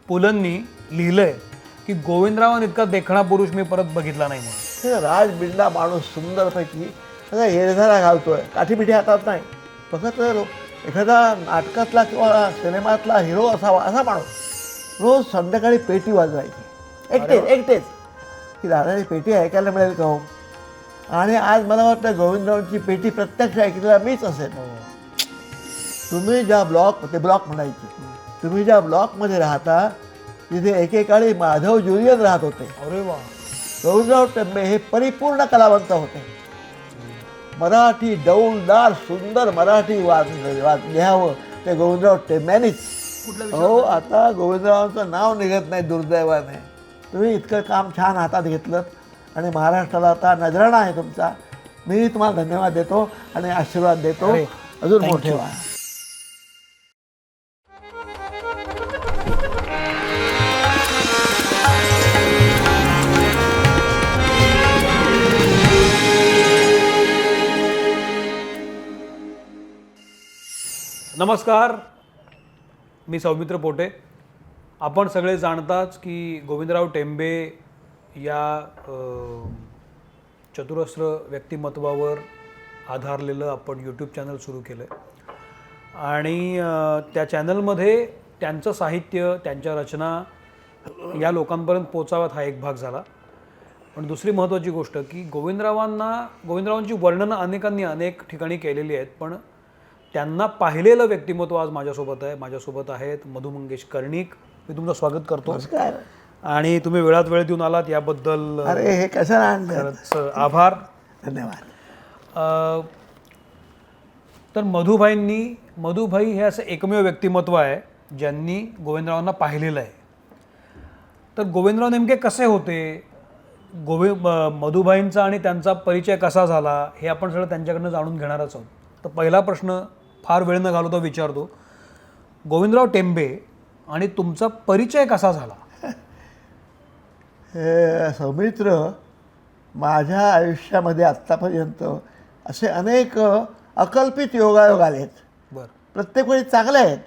पुलंनी लिहिलंय की गोविंदरावां इतका देखणा पुरुष मी परत बघितला नाही म्हणून. ते राजबिल्ला माणूस सुंदरपैकी त्याचा हेरझारा घालतोय, काठीपिठी हातात नाही. बघत एखादा नाटकातला किंवा सिनेमातला हिरो असावा असा माणूस रोज संध्याकाळी पेटी वाजवायची एकटेच की दादाची पेटी ऐकायला मिळेल का हो. आणि आज मला वाटतं गोविंदरावांची पेटी प्रत्यक्ष ऐकलेला मीच असेल. तुम्ही ज्या ब्लॉक म्हणायची, तुम्ही ज्या ब्लॉकमध्ये राहता तिथे एकेकाळी माधव ज्युरियन राहत होते. अरे वा. गोविंदराव टेंबे हे परिपूर्ण कलावंत होते. मराठी डौलदार सुंदर मराठी लिहावं ते गोविंदराव टेंब्यांनीच. हो, आता गोविंदरावांचं नाव निघत नाही दुर्दैवाने. तुम्ही इतकं काम छान हातात घेतलं आणि महाराष्ट्राला आता नजराणा आहे तुमचा. मी तुम्हाला धन्यवाद देतो आणि आशीर्वाद देतो. अजून मोठे व्हा. नमस्कार, मी सौमित्र पोटे. आपण सगळे जाणताच की गोविंदराव टेंबे या चतुरस्र व्यक्तिमत्वावर आधारलेलं आपण यूट्यूब चॅनल सुरू केलं आहे आणि त्या चॅनलमध्ये त्यांचं साहित्य, त्यांच्या रचना या लोकांपर्यंत पोचाव्यात हा एक भाग झाला. पण दुसरी महत्त्वाची गोष्ट की गोविंदरावांची वर्णनं अनेकांनी अनेक ठिकाणी केलेली आहेत, पण त्यांना पाहिलेलं व्यक्तिमत्व आज माझ्यासोबत आहे. माझ्यासोबत आहेत मधु मंगेश कर्णिक. मी तुमचं स्वागत करतो. नमस्कार. आणि तुम्ही वेळात वेळ देऊन आलात याबद्दल अरे हे कसं खरंच आभार. धन्यवाद. तर मधुभाई हे असं एकमेव व्यक्तिमत्व आहे ज्यांनी गोविंदरावांना पाहिलेलं आहे. तर गोविंदराव नेमके कसे होते, मधुभाईंचा आणि त्यांचा परिचय कसा झाला हे आपण सगळं त्यांच्याकडनं जाणून घेणारच आहोत. तर पहिला प्रश्न फार वेळ न घालवता विचारतो, गोविंदराव टेंबे आणि तुमचा परिचय कसा झाला? हे सौमित्र, माझ्या आयुष्यामध्ये आत्तापर्यंत असे अनेक अकल्पित योगायोग आले आहेत. बरं. प्रत्येक वेळी चांगले आहेत,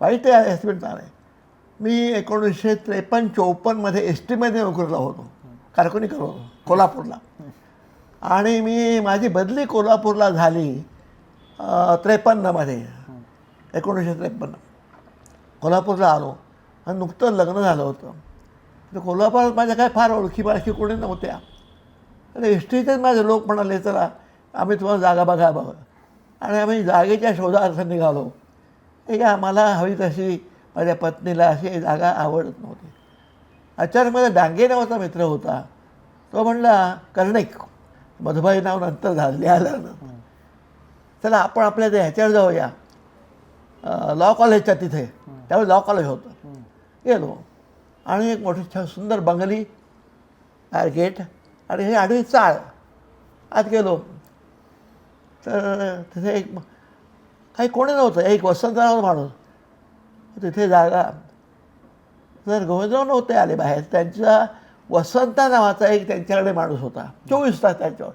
वाईट आहे पण चांगले आहेत. मी 1953-54 एस टीमध्ये नोकरीला होतो, कारकुनी करत होतो कोल्हापूरला. आणि माझी बदली कोल्हापूरला झाली 53 1953 कोल्हापूरला आलो आणि नुकतं लग्न झालं होतं. तर कोल्हापुरात माझ्या काय फार ओळखी कोणी नव्हत्या. आणि एस टीचेच माझे लोक म्हणाले, चला आम्ही तुम्हाला जागा बघा. आणि आम्ही जागेच्या शोधार्थ निघालो. हे काय आम्हाला हवी तशी माझ्या पत्नीला अशी जागा आवडत नव्हती. अचानक माझा डांगे नावाचा मित्र होता. तो म्हणला, कर्णिक, मधुभाई नाव नंतर झालं लिहायला, चला आपण आपल्या ते ह्याच्यावर जाऊया लॉ कॉलेजच्या तिथे. त्यावेळी लॉ कॉलेज होतं. गेलो आणि एक मोठी छान सुंदर बंगली, गेट आणि हे आडवी चाळ. आत गेलो तर तिथे काही कोणी नव्हतं. एक वसंतराव माणूस तिथे जागा. तर गोविंदराव नव्हते आले बाहेर. त्यांचा वसंता नावाचा एक त्यांच्याकडे माणूस होता, 24 तास त्यांच्यावर.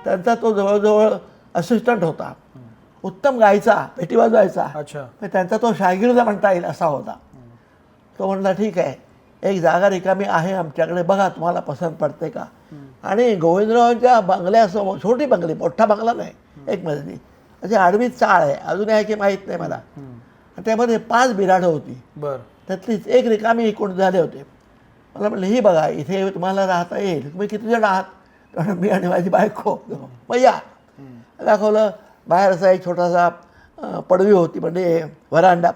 त्यांचा तो जवळजवळ असिस्टंट होता. उत्तम गायचा, पेटी वाजवायचा. अच्छा. त्यांचा तो शागिर्द म्हणता येईल असा होता. तो म्हणला, ठीक आहे, एक जागा रिकामी आहे आमच्याकडे, बघा तुम्हाला पसंत पडते का. आणि गोविंदरावांच्या बंगल्यासमोर छोटी बंगली, मोठा बंगला नाही, एक मजली अशी आडवी चाळ आहे. अजून आहे की माहीत नाही मला. त्यामध्ये 5 बिराडं होती. बरं. त्यातलीच एक रिकामी कोण झाले होते. मला म्हटलं, ही बघा इथे तुम्हाला राहता येईल. तुम्ही किती जण आहात? कारण मी आणि माझी बायको. मग या. दाखवलं. बाहेर असा एक छोटासा पडवी होती, म्हणजे व्हरांडा.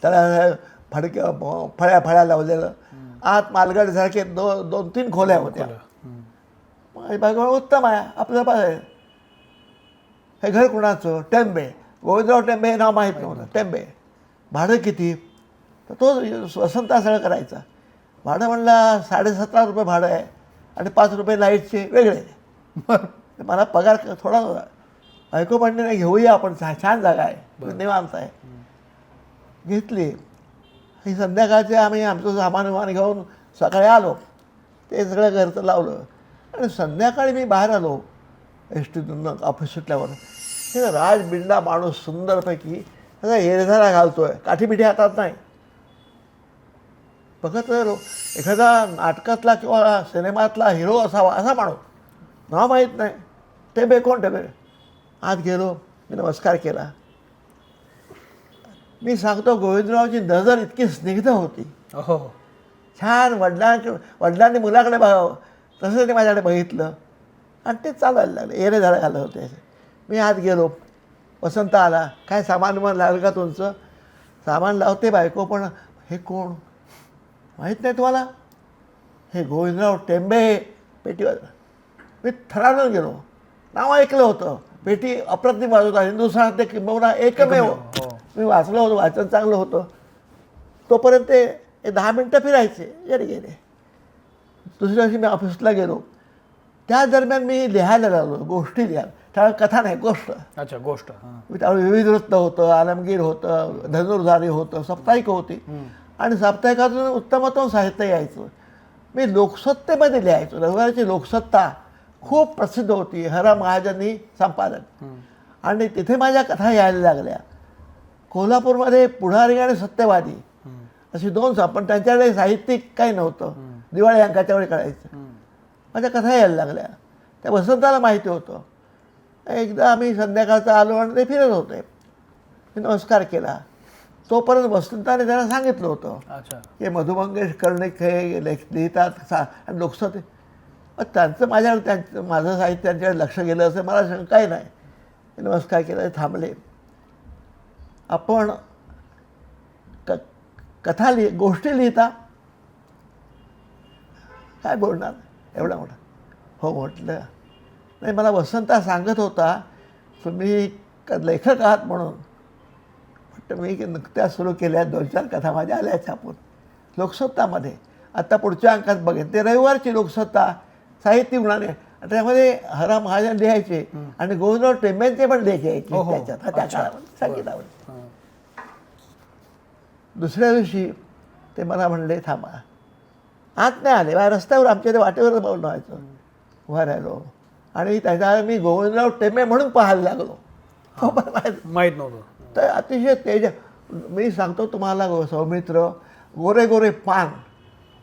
त्याला फळ्या लावलेलं. आत मालगडसारखे 2-3 खोल्या होत्या. माझी बायको, उत्तम आहे, आपल्याला पाहिजे. हे घर कुणाचं? टेंबे. गोविंदराव टेंबे हे नाव माहीत नव्हतं. टेंबे. भाडं किती? तर तो वसंता सगळं करायचा. भाडं म्हणला 17.5 रुपये भाडं आहे आणि 5 रुपये लाईटचे वेगळे. मला पगार थोडा होता. बायको म्हणणे, नाही घेऊया आपण, छान जागा आहे, निवांत आहे. घेतली. ही संध्याकाळचे आम्ही आमचं सामान घेऊन सकाळी आलो. ते सगळं घरचं लावलं आणि संध्याकाळी मी बाहेर आलो एस टीतून ऑफिस सुटल्यावर. हे राजबिल्ला माणूस सुंदरपैकी त्याचा हेरझारा घालतोय, काठीपिठी हातात नाही. बघत राहिलो. एखादा नाटकातला किंवा सिनेमातला हिरो असावा असा माणूस, नाव माहीत नाही. टेंबे कोण टेंबे? आत गेलो, मी नमस्कार केला. मी सांगतो, गोविंदरावची नजर इतकी स्निग्ध होती. हो. छान वडिलांनी मुलाकडे बघावं तसं त्यांनी माझ्याकडे बघितलं आणि ते चालायला लागले. येणे झाडं घालत होते. मी आत गेलो. वसंत आला. काय सामान मग लागलं का तुमचं? सामान लावते बायको. पण हे कोण माहीत नाही तुम्हाला? हे गोविंदराव टेंबे पेटीवर. मी थरारून गेलो. नाव ऐकलं होतं. पेटी अप्रतिम वाजवता. हिंदुस्थानात ते किंबहुना एकमेव. मी वाचलं होतं. वाचन चांगलं होतं. तोपर्यंत ते 10 मिनटं फिरायचे. गेले. दुसऱ्या दिवशी मी ऑफिसला गेलो. त्या दरम्यान मी लिहायला लागलो. गोष्टी लिहायला. त्यावेळेस कथा नाही, गोष्ट. अच्छा, गोष्ट. मी त्यावेळी विविध रत्न होतं, आलमगीर होतं, धनुर्धारी होतं, साप्ताहिक होती. आणि साप्ताहिकातून उत्तमोत्तम साहित्य यायचं. मी लोकसत्तेमध्ये लिहायचो. रविवारची लोकसत्ता खूप प्रसिद्ध होती. हरा महाजनी संपादक. आणि तिथे माझ्या कथा यायला लागल्या. कोल्हापूरमध्ये पुढारी आणि सत्यवादी अशी 2 पण त्यांच्याकडे साहित्यिक काही नव्हतं. दिवाळी अंकाच्या वेळी कळायचं. माझ्या कथा यायला लागल्या. त्या वसंताला माहिती होतं. एकदा आम्ही संध्याकाळचा आलो आणि ते फिरत होते. मी नमस्कार केला. तोपर्यंत वसंताने त्यांना सांगितलं होतं की मधु मंगेश कर्णिक हे लिहितात आणि लोकसत्ते. त्यांचं माझ्याकडे माझं साहित्य त्यांच्याकडे लक्ष गेलं असं मला शंकाही नाही. मी नमस्कार केला. थांबले. आपण कथा गोष्टी लिहिता? काय बोलणार एवढा मोठा? हो म्हटलं. नाही, मला वसंता सांगत होता तुम्ही लेखक आहात म्हणून. म्हटलं मी नुकत्याच सुरू केल्या 2-4 कथा माझ्या आल्या छापून लोकसत्तामध्ये. आता पुढच्या अंकात बघेन. ते रविवारची लोकसत्ता साहित्य गुणाने. त्यामध्ये हरा महाजन लिहायचे आणि गोविंदराव टेंबेंचे पण लेख यायचे त्याच्यात. त्या काळामध्ये संगीतावर. दुसऱ्या दिवशी ते मला म्हणले थांबा. आत नाही आले. रस्त्यावर आमच्या ते वाटेवर बोलणं व्हायचं. उभा राहिलो आणि त्याच्यावर मी गोविंदराव टेंबे म्हणून पाहायला लागलो. तो पण माहीत नव्हतं. तर अतिशय तेज. मी सांगतो तुम्हाला, सौमित्र, गोरे गोरे पान,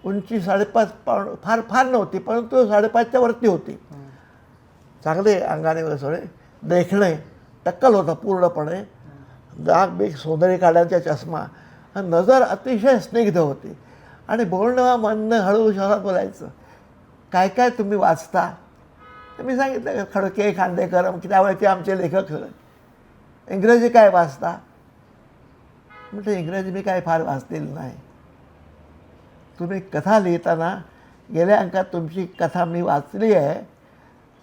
उंची 5.5 पाऊण फार फार नव्हती, परंतु 5.5च्या वरती होती. चांगले अंगाने वसवळे, देखणे, टक्कल होता पूर्णपणे, दाग बीक सोनेरी काढ्यांचा चष्मा, नजर अतिशय स्निग्ध होती. आणि बोलणं म्हणणं हळू शहरात बोलायचं. काय काय तुम्ही वाचता? तर मी सांगितलं खडके, खांडेकर की त्यावेळेचे आमचे लेखक. इंग्रजी काय वाचता? म्हटलं इंग्रजी मी काय फार वाचलेलं नाही. तुम्ही कथा लिहिताना गेल्या अंकात तुमची कथा मी वाचली आहे.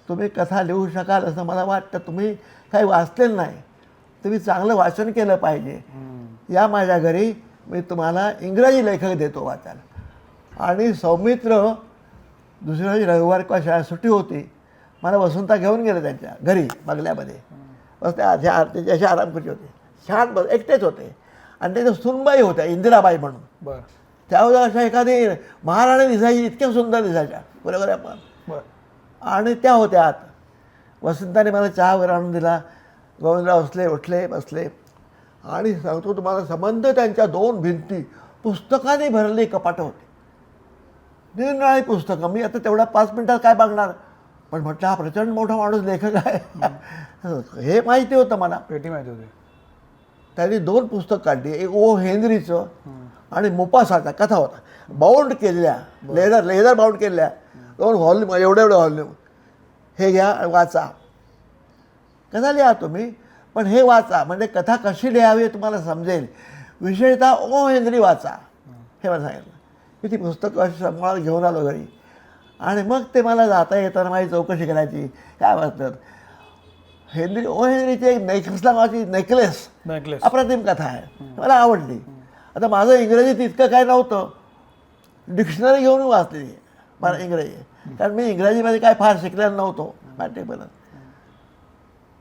तुम्ही कथा लिहू शकाल असं मला वाटतं. तुम्ही काही वाचलेलं नाही. तुम्ही चांगलं वाचन केलं पाहिजे. या माझ्या घरी मी तुम्हाला इंग्रजी लेखक देतो वाचायला. आणि सौमित्र दुसऱ्या दिवशी रविवार किंवा शाळा सुट्टी होती. मला वसंता घेऊन गेलं त्यांच्या घरी बंगल्यामध्ये. बस त्याच्या आरामखुर्ची होते. छान बस एकटेच होते. आणि त्याच्या सुनबाई होत्या इंदिराबाई म्हणून. बरं. त्यावेळेला अशा एखादी महाराणी दिसायची, इतक्या सुंदर दिसायच्या बरोबर आपण. बरं. आणि त्या होत्या आत. वसंताने मला चहा वगैरे आणून दिला. गोविंदराव उठले बसले. आणि सांगतो तुम्हाला, संबंध त्यांच्या 2 भिंती पुस्तकाने भरली कपाटं होती. निरनिराळी पुस्तकं. मी आता तेवढ्या 5 मिनटात काय बघणार. पण म्हटलं हा प्रचंड मोठा माणूस लेखक आहे हे माहिती होतं मला. पेटी माहिती होती. त्यांनी 2 पुस्तक काढली. एक ओ हेनरीचं आणि मुपासाचा कथा होता. बाउंड केलेल्या, लेदर बाउंड केलेल्या 2 व्हॉल्यूम, एवढे व्हॉल्यूम. हे घ्या वाचा. कथा लिहा तुम्ही, पण हे वाचा म्हणजे कथा कशी लिहावी तुम्हाला समजेल. विशेषतः ओ हेनरी वाचा हे मला सांगितलं. मी ती पुस्तकं अशी सांभाळ घेऊन आलो घरी. आणि मग ते मला जाता येताना माझी चौकशी करायची. काय वाचतात ओ हेनरीची एक नावाची नेकलेस अप्रतिम कथा आहे. मला आवडली. आता माझं इंग्रजीत इतकं काय नव्हतं. डिक्शनरी घेऊन वाचली मला इंग्रजी. कारण मी इंग्रजीमध्ये काय फार शिकलेलं नव्हतो नाट्यपर्यंत.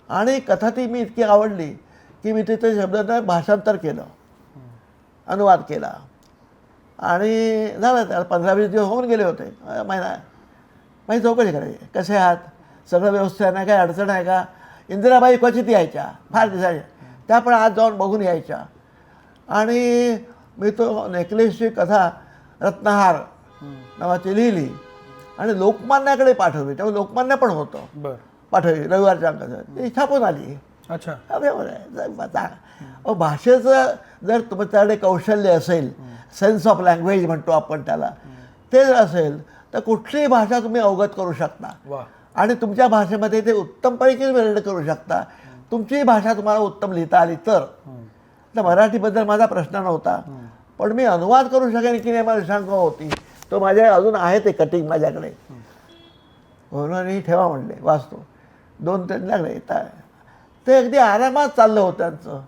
आणि कथा ती मी इतकी आवडली की मी तिथे शब्दांना भाषांतर केलं, अनुवाद केला. आणि झालं त्याला 15-20 दिवस होऊन गेले होते. महिना माझी चौकशी करायची. कसे आहात, सगळं व्यवस्थित आहे ना, काय अडचण आहे का. इंदिराबाई क्वचित यायच्या, फार दिसायच्या. त्या पण आज जाऊन बघून यायच्या. आणि मी तो नेकलेसची कथा रत्नहार नावाची लिहिली आणि लोकमान्याकडे पाठवली. तेव्हा लोकमान्य पण होतं, बर पाठवली रविवारच्या अंकाचं, ती छापून आली. अच्छा. भाषेचं जर तुमच्याकडे कौशल्य असेल, सेन्स ऑफ लँग्वेज म्हणतो आपण त्याला, ते जर असेल तर कुठलीही भाषा तुम्ही अवगत करू शकता वा. आणि तुमच्या भाषेमध्ये ते उत्तमपैकी वेल्ड करू शकता. तुमची भाषा तुम्हाला उत्तम लिहिता आली तर. मराठीबद्दल माझा प्रश्न नव्हता, पण मी अनुवाद करू शकेन की नाही मला शंका होती. तो माझ्या अजून आहे ते कटिंग माझ्याकडे, म्हणून ठेवा म्हणले, वाचतो. 2-3 लागले. ते अगदी आरामात चाललं होतं त्यांचं.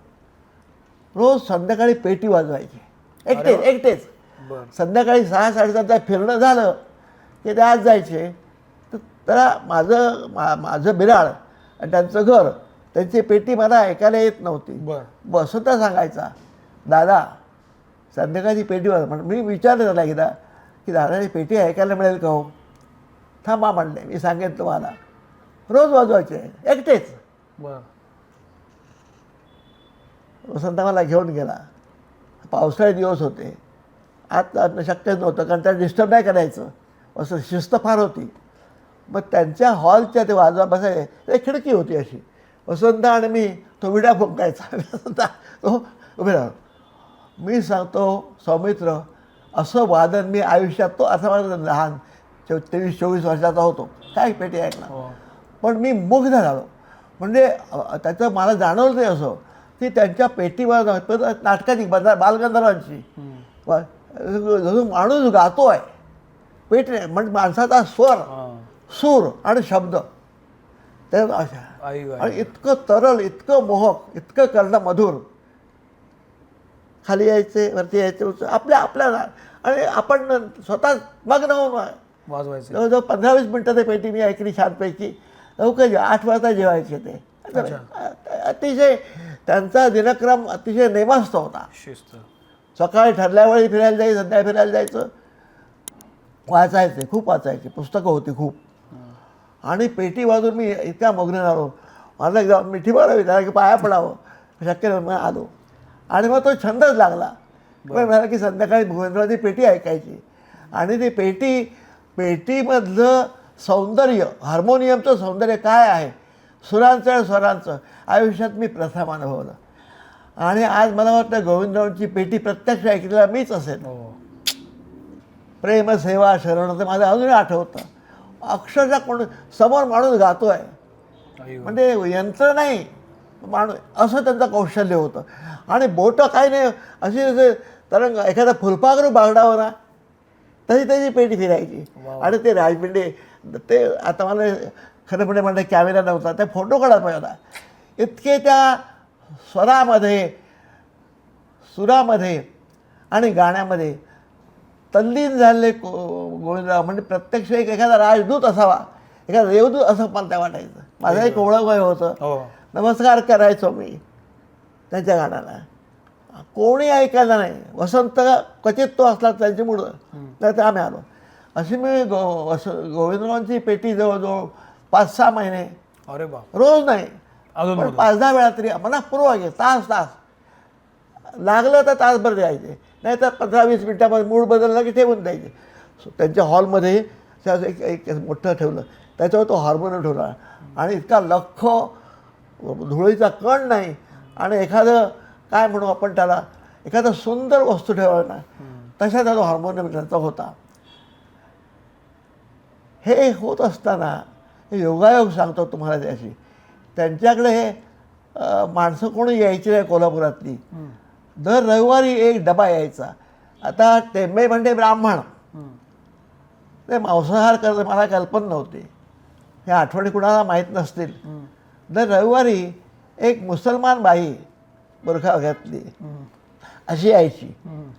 रोज संध्याकाळी पेटी वाजवायची एकटेच. बर. संध्याकाळी 6-7:30 फिरणं झालं की ते आज जायचे. तर त्याला माझं बिराड आणि त्यांचं घर, त्यांची पेटी मला ऐकायला येत नव्हती. बर. बसवता सांगायचा, दादा संध्याकाळची पेटी वाजव. म्हणून मी विचारलं त्याला एकदा की दादा ही पेटी ऐकायला मिळेल का हो? थांबा म्हणले, मी सांगेन तुम्हाला. रोज वाजवायचे एकटेच. बर. वसंत मला घेऊन गेला. पावसाळे दिवस होते, आत जाणं शक्यच नव्हतं कारण त्याला डिस्टर्ब नाही करायचं, असं शिस्त फार होती. मग त्यांच्या हॉलच्या ते वाजवा बसायचे, एक खिडकी होती अशी. वसंत आणि मी तो विडा फुंकायचा. वसंत तो उभे राहा. मी सांगतो सौमित्र, असं वादन मी आयुष्यात, तो असा माझा लहान 23-24 वर्षाचा होतो, काय पेटी ऐकणार. पण मी मुग्ध झालो. म्हणजे त्याचं मला जाणवलं ते असं की त्यांच्या पेटीवर नाटकाची बालगंधर्वांची जसं माणूस गातो आहे पेटी, म्हणजे माणसाचा स्वर, सूर आणि शब्द त्या अशा, आणि इतकं तरल, इतकं मोहक, इतकं कर्णमधुर. खाली यायचे, वरती यायचे, आपल्याला, आणि आपण स्वतः मग्न होऊन वाजवायचे. जवळजवळ 15-20 मिनटं ते पेटी मी ऐकली छानपैकी. लवकर 8 वाजता जेवायचे ते. अतिशय त्यांचा दिनक्रम अतिशय नेमस्त होता. शिस्त. सकाळी ठरल्या वेळी फिरायला जायचं, संध्याकाळी फिरायला जायचं. वाचायचे, खूप वाचायचे, पुस्तकं होती खूप. आणि पेटी वाजून मी इतका मग्न झालो, मला एकदा मिठी मारावी त्याला की पाया पडावं, शक्य नाही. मग आलो आणि मग तो छंदच लागला. मग म्हणाला की संध्याकाळी गोविंदरावची पेटी ऐकायची. आणि ती पेटीमधलं सौंदर्य, हार्मोनियमचं सौंदर्य काय आहे, सुरांचं आणि स्वरांचं, आयुष्यात मी प्रथम अनुभवलं. आणि आज मला वाटतं गोविंदरावांची पेटी प्रत्यक्ष ऐकलेला मीच असेल. प्रेम सेवा शरण, ते माझं अजूनही आठवतं. अक्षरशः कोण समोर माणूस गातो आहे, म्हणजे यंत्र नाही, माणूस, असं त्यांचं कौशल्य होतं. आणि बोटं काही नाही, अशी तरंग, एखादा फुलपाखरू बागडावं ना तशी त्याची पेटी फिरायची. आणि ते राजपिंडे, ते आता मला खरंपणे म्हणलं कॅमेरा नव्हता, ते फोटो काढायला पाहिजे होता. इतके त्या स्वरामध्ये, सुरामध्ये आणि गाण्यामध्ये तल्लीन झालेले गोविंदराव. म्हणजे प्रत्यक्ष एखादा राजदूत असावा, एखादा देवदूत असं मला त्या वाटायचं. माझं एक ओळख वय होतं, नमस्कार करायचो मी त्यांच्या गाण्याला. कोणी ऐकायला नाही. वसंत क्वचित तो असला त्यांची मुळं, नाही तर आम्ही आलो. अशी मी गोविंदरावांची पेटी जवळजवळ 5-6 महिने, अरे बा, रोज नाही पण 5-10 वेळा तरी मनःपूर्वक तास लागलं तर तासभर द्यायचे, नाही तर 15-20 मिनटामध्ये मूड बदलला की ठेवून द्यायचे. त्यांच्या हॉलमध्ये एक मोठं ठेवलं, त्याच्यावर तो हार्मोनियम ठेवला. आणि इतका लख्ख धुळीचा कण नाही, आणि एखादं काय म्हणू आपण त्याला, एखादं सुंदर वस्तू ठेवायला तशा तो हार्मोनियम त्यांचा होता. हे होत असताना योगायोग सांगतो तुम्हाला त्याशी. त्यांच्याकडे हे माणसं कोणी यायची नाही कोल्हापुरातली. दर रविवारी एक डबा यायचा. आता टेंबे म्हणजे ब्राह्मण, ते मांसाहार करत मला कल्पना नव्हती, ह्या आठवणी कुणाला माहीत नसतील. दर रविवारी एक मुसलमान बाई बुरखा घातली अशी यायची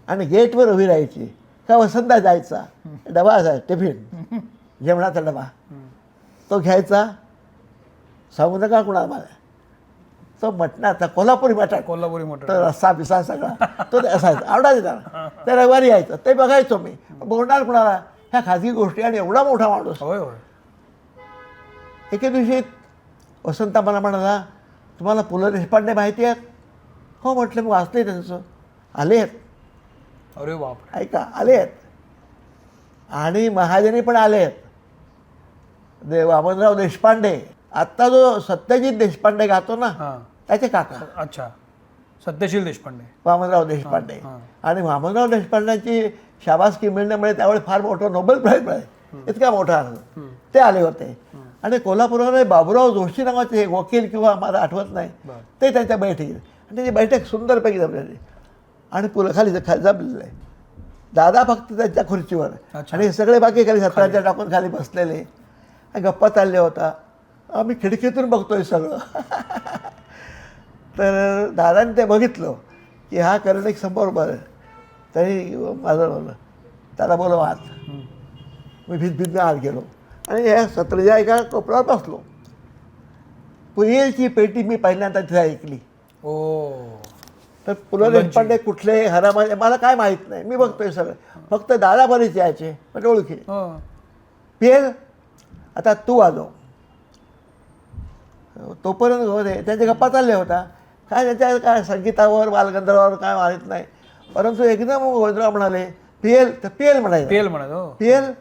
आणि गेटवर उभी राहायची. का वसंता जायचा, डबा असायचा, टिफिन, जेवणाचा डबा, तो घ्यायचा. सांगू नका कुणाला मला, तो मटणाचा कोल्हापुरी मटण, तर रस्सा बिसा सगळा तो असायचा, आवडायचा त्याला. त्या रविवारी यायचं, ते बघायचो मी. बोलणार कुणाला ह्या खाजगी गोष्टी, आणि एवढा मोठा माणूस. एके दिवशी वसंता मला म्हणाला, तुम्हाला पु ल देशपांडे माहिती आहेत? हो म्हटलं, मी वाचले त्यांचं. आले आहेत. अरे बाप, ऐका, आले आहेत. आणि महाजनी पण आले आहेत, वामनराव देशपांडे. आत्ता जो सत्यजित देशपांडे गातो ना हां. त्याचे काका अच्छा, सत्यशील देशपांडे. वामनराव देशपांडे. आणि वामनराव देशपांड्यांची शाबासकी मिळण्यामुळे त्यावेळी फार मोठं नोबेल प्राईज मिळाले, इतका मोठा ते आले होते. आणि कोल्हापूरमध्ये बाबूराव जोशी नावाचे एक वकील किंवा मला आठवत नाही ते त्यांच्या बैठकीत, आणि त्याची बैठक सुंदरपैकी जमलेली आणि पुलं खाली जमलेलं आहे. दादा फक्त त्यांच्या खुर्चीवर आणि सगळे बाकी खाली सत्रांच्या टाकून खाली बसलेले गप्पा चालल्या होता. आम्ही खिडकीतून बघतोय सगळं. तर दादाने ते बघितलं की हा कर्णिक समोर बरं, तरी माझं बोललं त्याला बोलव आत. मी भीत आत गेलो आणि या सत्राच्या एका कोपऱ्यावर बसलो. पुयेलची पेटी मी पहिल्यांदा तिथे ऐकली. ओ, तर पु ल देशपांडे कुठले हरामाचे मला काय माहीत नाही, मी बघतोय सगळं. फक्त दादा बरेच यायचे म्हणजे ओळखी. पेल आता तू आलो तोपर्यंत होते त्यांच्या गप्पा चालल्या होता. काय त्याच्या काय संगीतावर बालगंधर्वावर काय माहीत नाही, परंतु एकदम गोविंदराव म्हणाले पेल, तर पेल म्हणाले, पेल म्हणा पेल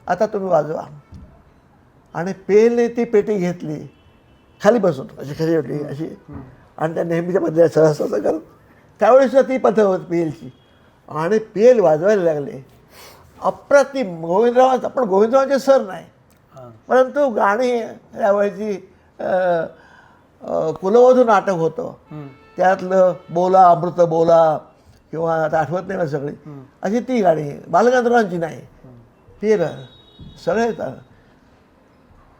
आता तुम्ही वाजवा. आणि पेलने ती पेटी घेतली खाली बसून अशी खाली होती अशी, आणि त्या नेहमीच्या पद्धतीने सहसा करत त्यावेळेसुद्धा ती पद्धत होती पेलची. आणि पेल वाजवायला लागले अप्रतिम. गोविंदरावांचा पण गोविंदरावांचे सर नाही, परंतु गाणी त्यावेळेची कुलवधू नाटक होतं, त्यातलं बोला अमृत बोला किंवा आता आठवत नाही ना सगळी अशी ती गाणी बालगंधर्वांची नाही. ती सगळे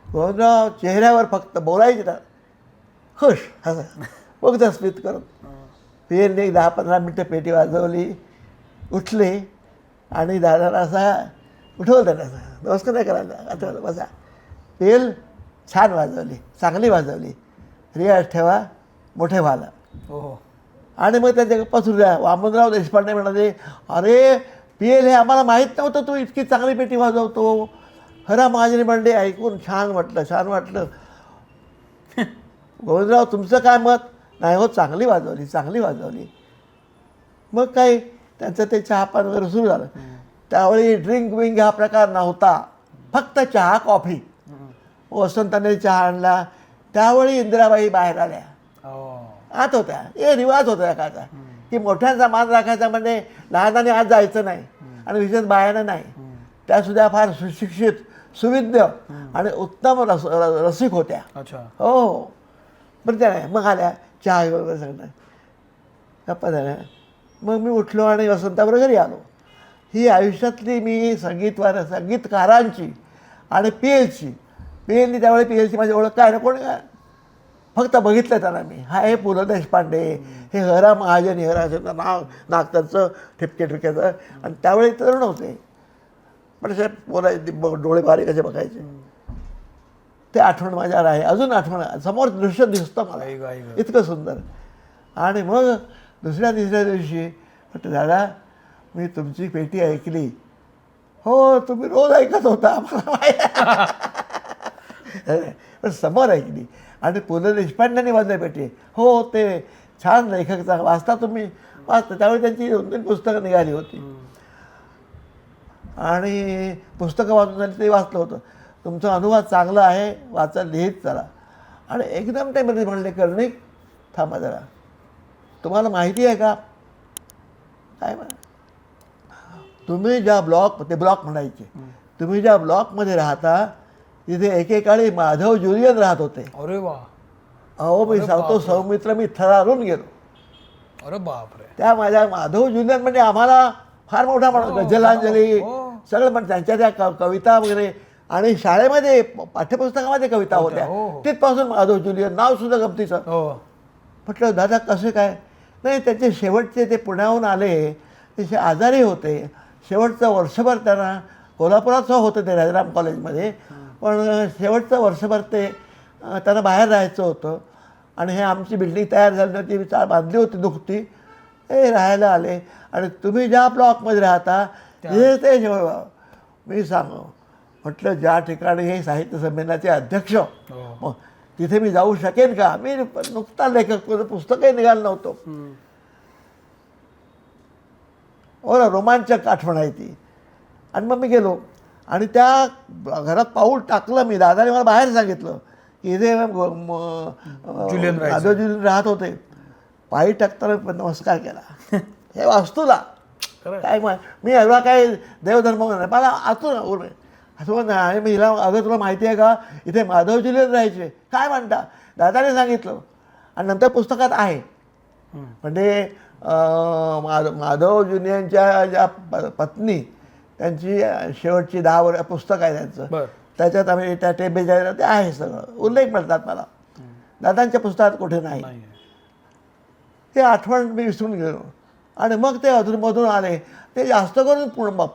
गोविंदराव चेहऱ्यावर फक्त बोलायचे ना खुश असं बघत स्मित करत. पेलने 10-15 मिनटं पेटी वाजवली, उठले आणि दादाला असा उठवलं त्याला, नमस्कार नाही करायला, आठवलं बसा. पेल छान वाजवली, चांगली वाजवली, रियाज ठेवा, मोठे व्हायला. आणि मग त्याच्या गप्पा सुरू द्या. वामनराव देशपांडे म्हणाले अरे पेल हे आम्हाला माहीत नव्हतं तू इतकी चांगली पेटी वाजवतो. हरा महाजनी म्हणले ऐकून छान वाटलं, छान वाटलं. गोविंदराव तुमचं काय मत? नाही हो चांगली वाजवली, चांगली वाजवली. मग काय त्यांचं ते चहापान वगैरे सुरू झालं. त्यावेळी ड्रिंक विंक हा प्रकार नव्हता, फक्त चहा कॉफी. वसंताने चहा आणला. त्यावेळी इंदिराबाई बाहेर आल्या, आत होत्या. हे रिवाज होता एखादा की मोठ्यांचा मान राखायचा म्हणजे लहानाने आत जायचं नाही, आणि विशेष बायानं नाही. त्यासुद्धा फार सुशिक्षित, सुविद्य आणि उत्तम रसिक होत्या. हो बरं त्या नाही. मग आल्या चहा वगैरे सगळं गप्पा झाल्या. मग मी उठलो आणि वसंताबरोबर घरी आलो. ही आयुष्यातली मी संगीतकारांची आणि पेलची, पेलनी त्यावेळी पेलची माझी ओळख काय ना कोणी काय फक्त बघितलं त्यांना मी. हा हे पु ल देशपांडे, हे हरा महाजन, हराचं नाव नागताचं ठिपक्याचं. आणि त्यावेळी तरुण होते पण असे बोलायचे, डोळे बारीक असे बघायचे. ते आठवण माझ्यावर आहे, अजून आठवण समोर दृश्य दिसतं मला इतकं सुंदर. आणि मग दुसऱ्या तिसऱ्या दिवशी म्हटलं दादा मी तुमची पेटी ऐकली. हो तुम्ही रोज ऐकत होता आम्हाला माहिती, पण समोर ऐकली. आणि पु ल देशपांड्यांनी वाजली पेटी. हो ते छान लेखक वाचता तुम्ही, वाचता. त्यावेळी त्यांची 2-3 पुस्तकं निघाली होती आणि पुस्तकं वाचून झाली ते वाचलं होतं. तुमचा अनुवाद चांगला आहे, वाचा, लिहित चला. आणि एकदम ते मध्ये म्हणले कर्णिक थांबा जरा, तुम्हाला माहिती आहे का काय म्हणा, तुम्ही ज्या ते ब्लॉक म्हणायचे, तुम्ही ज्या ब्लॉकमध्ये राहता तिथे एकेकाळी माधव जुलियन राहत होते. अरे वा. अहो मी सांगतो सौमित्र, मी थरारून गेलो. अरे बापरे. त्या माझ्या माधव जुलियन म्हणजे आम्हाला फार मोठा म्हणा, गझलांजली सगळं. पण त्यांच्या त्या कविता वगैरे, आणि शाळेमध्ये पाठ्यपुस्तकामध्ये कविता होत्या तिथपासून माधव जुलियन नावसुद्धा गमतीचं. म्हटलं दादा कसं काय? नाही त्याचे शेवटचे ते पुण्याहून आले, ते आजारी होते. शेवटचं वर्षभर त्यांना कोल्हापुरात होतं ते राजाराम कॉलेजमध्ये, पण शेवटचं वर्षभर ते त्यांना बाहेर राहायचं होतं. आणि हे आमची बिल्डिंग तयार झाली होती, बांधली होती नुकती, ते राहायला आले. आणि तुम्ही ज्या ब्लॉकमध्ये राहता तिथे ते मी सांगू म्हटलं ज्या ठिकाणी हे साहित्य संमेलनाचे अध्यक्ष, मग तिथे मी जाऊ शकेन का? मी नुकता लेखक, पुस्तकही निघालं नव्हतं. रोमांचक आठवण आहे ती. आणि मग मी गेलो. आणि त्या घरात पाऊल टाकलं मी. दादाने मला बाहेर सांगितलं की इथे जुलियन जुलियन राहत होते. पायी टाकताना नमस्कार केला. हे वास्तूला काय मी एवढा काय देवधर्म नाही, मला आतून असं आणि मी हिला अगं तुला माहिती आहे का इथे माधव जुलियन राहायचे. काय म्हणता? दादाने सांगितलं. आणि नंतर पुस्तकात आहे. म्हणजे माधव जुलियनच्या ज्या पत्नी त्यांची शेवटची 10 वर्ष पुस्तक आहे त्यांचं. त्याच्यात आम्ही त्या टेबेच्या ते आहे सगळं उल्लेख मिळतात मला. दादांच्या पुस्तकात कुठे नाही. ते आठवण मी विसरून गेलो. आणि मग ते अधूनमधून आले. ते जास्त करून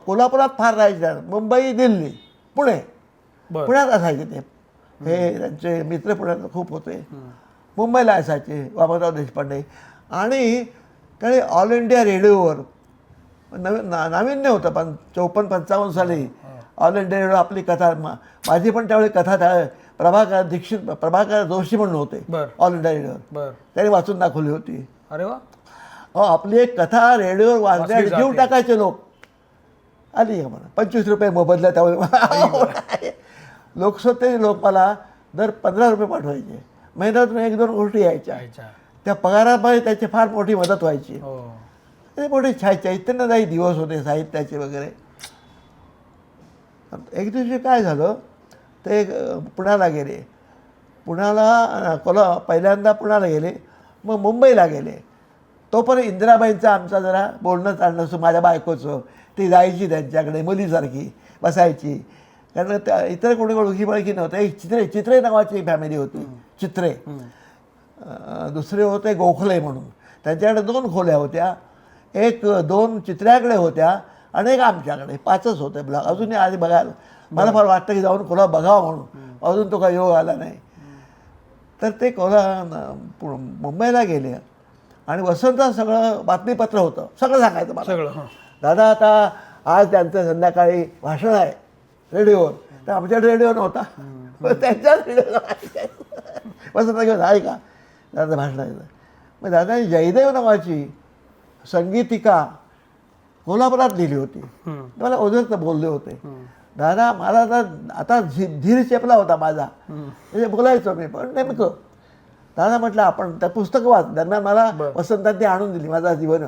कोल्हापुरात फार राहायचे. मुंबई, दिल्ली, पुणे, पुण्यात असायचे ते. हे त्यांचे मित्र पुण्यात खूप होते. मुंबईला असायचे वामनराव देशपांडे. आणि त्याने ऑल इंडिया रेडिओवर नाविन्य होतं. 54-55 साली ऑल इंडिया रेडिओ आपली कथा माझी पण त्यावेळी कथा प्रभाकर जोशी म्हणून होते ऑल इंडिया रेडिओवर. त्याने वाचून दाखवली होती. अरे वा. आपली एक कथा रेडिओवर वाचण्यासाठी जीव टाकायचे लोक. आली का मला 25 रुपये मोबदला त्यावेळी. लोकसत्तेचे लोक मला दर 15 रुपये पाठवायचे. महिन्यातून 1-2 गोष्टी यायच्या. त्या पगारामध्ये त्याची फार मोठी मदत व्हायची. ते मोठे चैतन्यदायी दिवस होते साहित्याचे वगैरे. एक दिवशी काय झालं, ते पुण्याला गेले. पहिल्यांदा पुण्याला गेले, मग मुंबईला गेले. तोपर्यंत इंदिराबाईंचा आमचा जरा बोलणं चालणं असं माझ्या बायकोचं. ती जायची त्यांच्याकडे मुलीसारखी बसायची. कारण त्या इतर कोणी ओळखी पाळखी नव्हतं. एक चित्रे नावाची फॅमिली होती. चित्रे. दुसरे होते गोखले म्हणून. त्यांच्याकडे 2 खोल्या होत्या. 1-2 चित्र्याकडे होत्या आणि एक आमच्याकडे. 5च होते. अजूनही आधी बघायला मला फार वाटतं की जाऊन कोणा बघावं म्हणून. अजून तो काही योग आला नाही. तर ते मुंबईला गेले. आणि वसंत सगळं बातमीपत्र होतं. सगळं सांगायचं मला. सगळं. दादा आता आज त्यांचं संध्याकाळी भाषण आहे रेडिओवर. तर आमच्याकडे रेडिओ नव्हता. त्यांच्याच रेडिओ वसंत घेऊन आहे का दादा भाषण आहे. मग दादाने जयदेव नावाची संगीतिका कोल्हापुरात लिहिली होती. मला ओझरचं बोलले होते. दादा मला तर आता धीर चेपला होता माझा. म्हणजे बोलायचो मी पण नेमकं. दादा म्हटलं आपण त्या पुस्तकं वाच. दरम्यान मला वसंतांनी आणून दिली. माझा जीवन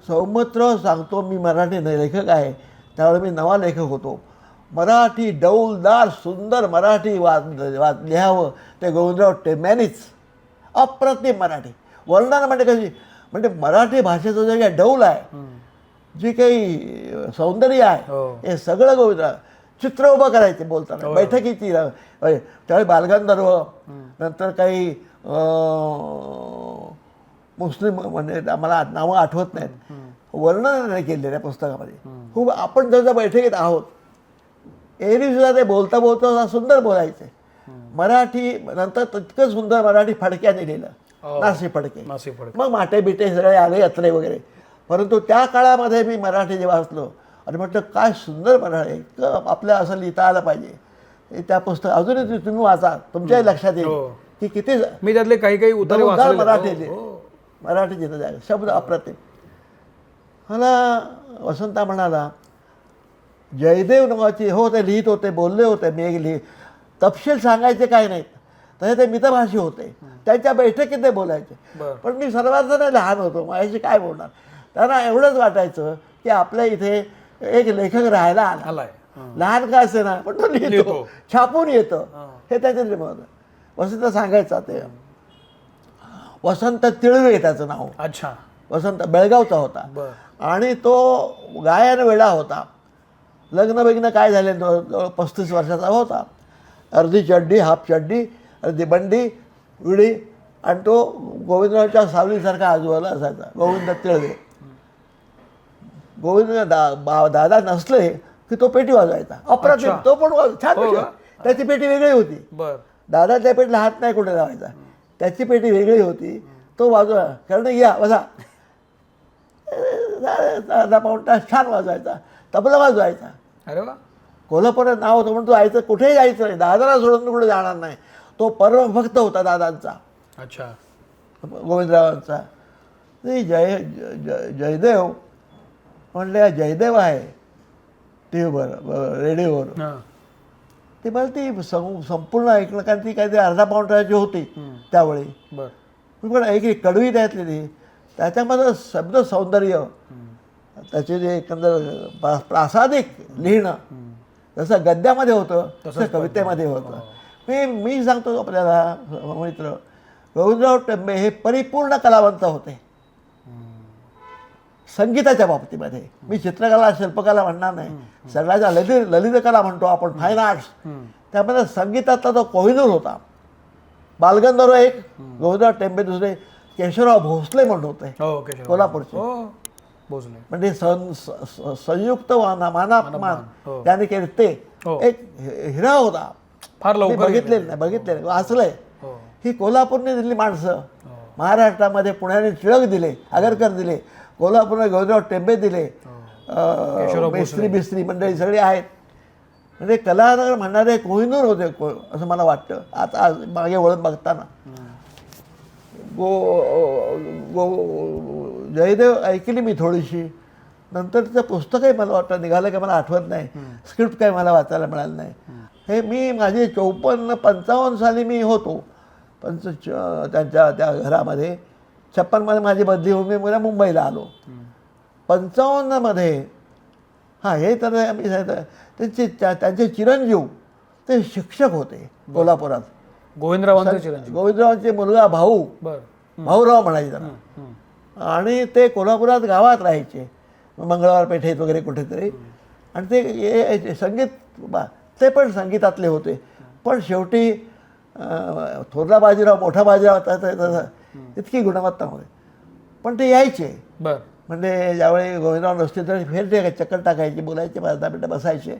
सौमित्र सांगतो मी मराठी लेखक आहे. त्यावेळी मी नवा लेखक होतो. मराठी डौलदार सुंदर मराठी लिहावं ते गोविंदराव टेम्यानीच. अप्रतिम मराठी वर्णन म्हणजे कशी, म्हणजे मराठी भाषेचं जे काही डौल आहे, जे काही सौंदर्य आहे, हे सगळं गोविंदराव. चित्र उभं करायचे बोलताना बैठकीची. त्यावेळी बालगंधर्व, नंतर काही मुस्लिम म्हणजे मला नावं आठवत नाहीत, वर्णन केले त्या पुस्तकामध्ये. खूप आपण जर बैठकीत आहोत एरवीसुद्धा ते बोलता बोलता सुंदर बोलायचे. मराठी नंतर तितकं सुंदर मराठी फडक्याने लिहिलं. नासी फडके. मग माटे बिटे सगळे आले यात्रे वगैरे. परंतु त्या काळामध्ये मी मराठी जे वाचलो आणि म्हटलं काय सुंदर मराठी, आपल्या असं लिहिता आलं पाहिजे. त्या पुस्तक अजूनही तुम्ही वाचा, तुमच्याही लक्षात येईल की किती मी त्यातले काही उतारे मराठी मराठी जिथं जायला शब्द अप्रतिम. मला वसंता म्हणाला जयदेव नावाची हो ते लिहित होते, बोलले होते. मी तपशील सांगायचे काय नाहीत. तसे ते मितभाषी होते. त्यांच्या बैठकीत ते बोलायचे. पण मी सर्वांना लहान होतो, माझ्याशी काय बोलणार. त्यांना एवढंच वाटायचं की आपल्या इथे एक लेखक राहायला आला. लहान का असे ना पण तो लिहितो, छापून येतं. हे त्याच्यातले महत्व. वसंत सांगायचा ते वसंत तिळवे त्याचं नाव. अच्छा. वसंत बेळगावचा होता. आणि तो गायन वेडा होता. लग्न बिग्न काय झाले 35 वर्षाचा होता. अर्धी चड्डी, हाफ चड्डी, अर्धी बंडी, विडी. आणि तो गोविंदरावच्या सावलीसारखा आजूबाजूला असायचा. गोविंद तिळवे. गोविंद दादा नसले की तो पेटी वाजवायचा. अप्रतिम. तो पण छान पेटी. त्याची पेटी वेगळी होती. दादा त्या पेटीला हात नाही कुठे लावायचा. त्याची पेटी वेगळी होती. तो वाजवा कारण या बसा अर्धा पाऊण तास छान वाजवायचा. तबला वाजवायचा. अरे वा. कोल्हापुरात नाव होतं म्हणून तो जायचं कुठेही जायचं नाही. दादाला सोडून कुठे जाणार नाही. तो परमभक्त होता दादांचा. अच्छा. गोविंदरावांचा. जयदेव म्हणले जयदेव आहे टी व्हीवर रेडिओवर. हां. ते मला ती संपूर्ण ऐकणं, कारण ती काहीतरी अर्धा पाऊण तासाची होती त्यावेळी. बर. मी पण ऐकली, कडवी त्यातली ती. त्याच्यामध्ये शब्द सौंदर्य, त्याचे जे एकंदर प्रासादिक लिहिणं जसं गद्यामध्ये होतं तसं कवितेमध्ये होतं. मी सांगतो आपल्याला मित्र, गोविंदराव टेंबे हे परिपूर्ण कलावंत होते संगीताच्या बाबतीमध्ये. मी चित्रकला शिल्पकला म्हणणार नाही, सगळ्याच्या ललितकला म्हणतो आपण, फाईन आर्ट्स. त्यामध्ये संगीतातला तो कोहिनूर होता. बालगंधर्व एक, गोविंदराव टेंबे दुसरे, केशवराव भोसले म्हणून होते कोल्हापूरचे. भोसले म्हणजे संयुक्त मानापमान त्याने केले. ते एक हिरा होता. फार लवकर बघितले वाचलंय. ही कोल्हापूरने दिली माणसं. महाराष्ट्रामध्ये पुण्याने टिळक दिले, आगरकर दिले, कोल्हापूरने गोविंदराव टेंबे दिले, मिस्त्री मंडळी सगळी आहेत. म्हणजे कलानगर म्हणणारे कोहिनूर होते असं मला वाटतं आता मागे वळून बघताना. जयदेव ऐकली मी थोडीशी, नंतर तिचं पुस्तकही मला वाटतं निघालं का मला आठवत नाही, स्क्रिप्ट काही मला वाचायला मिळालं नाही. हे मी माझे 54-55 साली मी होतो त्यांच्या त्या घरामध्ये. 56 माझी बदली होऊन मी मला मुंबईला आलो. 55 हां हे तर आम्ही त्यांचे चिरंजीव ते शिक्षक होते कोल्हापुरात. गोविंदरावांचे मुलगा भाऊराव म्हणायचे त्यांना. आणि ते कोल्हापुरात गावात राहायचे, मंगळवार पेठेत वगैरे कुठेतरी. आणि ते संगीत ते पण संगीतातले होते. पण शेवटी थोरला बाजीराव मोठा बाजीराव तसं इतकी गुणवत्ता होते. पण ते यायचे. म्हणजे ज्यावेळी गोविंदराव नसते तर फेरते चक्कर टाकायची, बोलायचे, 5-10 मिनटं बसायचे.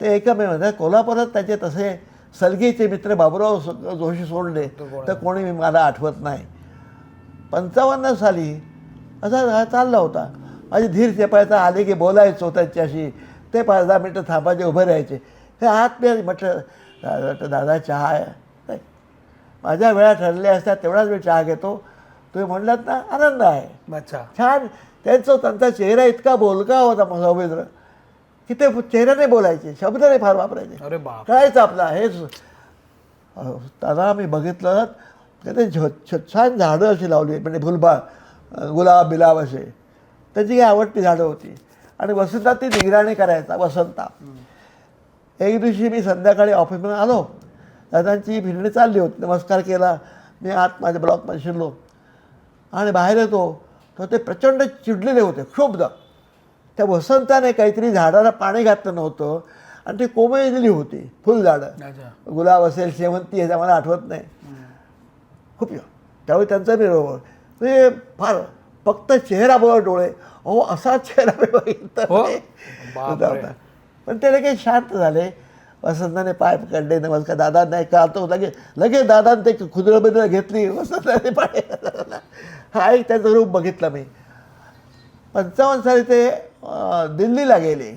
ते एकमेव म्हणतात. कोल्हापुरात त्याचे तसे सलगीचे मित्र बाबूराव जोशी सोडले तर कोणी मला आठवत नाही. 55 साली असा चालला होता. माझी धीर चेपायचा, आले की बोलायचो त्यांच्याशी. ते 5-10 मिनटं थांबायचे, उभे राहायचे. हे आत मी म्हटलं दादा चहा आहे. माझ्या वेळा ठरल्या असत्या तेवढाच वेळ चहा घेतो. तुम्ही म्हणलात ना, आनंद आहे. छान. त्यांचा चेहरा इतका बोलका होता सौमित्र की ते चेहऱ्याने बोलायचे, शब्दाने फार वापरायचे. कळायचं आपला हेच. त्यांना मी बघितलं तर ते छान झाडं अशी लावली, म्हणजे फुलबाग, गुलाब बिलाब असे त्याची काही आवडती झाडं होती. आणि वसंतात ती निगराणी करायचा वसंता. एक दिवशी मी संध्याकाळी ऑफिसमध्ये आलो, दादांची फिरणी चालली होती. नमस्कार केला, मी आत माझ्या ब्लॉकमध्ये शिरलो आणि बाहेर येतो तर ते प्रचंड चिडलेले होते, क्षुब्ध. त्या वसंताने काहीतरी झाडाला पाणी घातलं नव्हतं आणि ती कोमेजलेली होती फुलझाडं. गुलाब असेल, शेवंती आहे, मला आठवत नाही. खूप त्यावेळी त्यांचा बरोबर म्हणजे फार फक्त चेहरा बरोबर डोळे, अहो असा चेहरा मी बघितला. पण ते लगेच शांत झाले. वसंताने पाय पकडले, नमस्कार दादा नाही का तो लगेच दादाने ते खुदरं बिदरं घेतली, वसंताने पाय. हा एक त्याचं रूप बघितलं मी. 55 साली ते दिल्लीला गेले.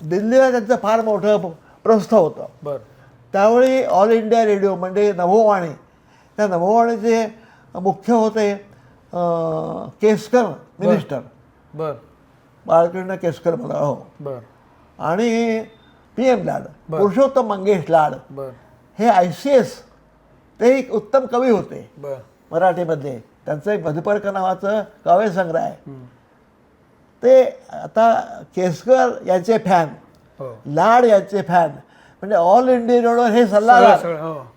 दिल्लीला त्यांचं फार मोठं प्रस्थ होतं. त्यावेळी ऑल इंडिया रेडिओ म्हणजे नभोवाणी, त्या नभोवाणीचे मुख्य होते केसकर मिनिस्टर, बाळकृष्ण केसकर मला. हो. आणि PM लाड, पुरुषोत्तम मंगेश लाड, हे ICS, ते एक उत्तम कवी होते मराठीमधले. त्यांचं एक मधुपर्क नावाचं काव्यसंग्रह आहे. ते आता केसकर यांचे फॅन, लाड यांचे फॅन, म्हणजे ऑल इंडिया रेडिओवर हे सल्लागार.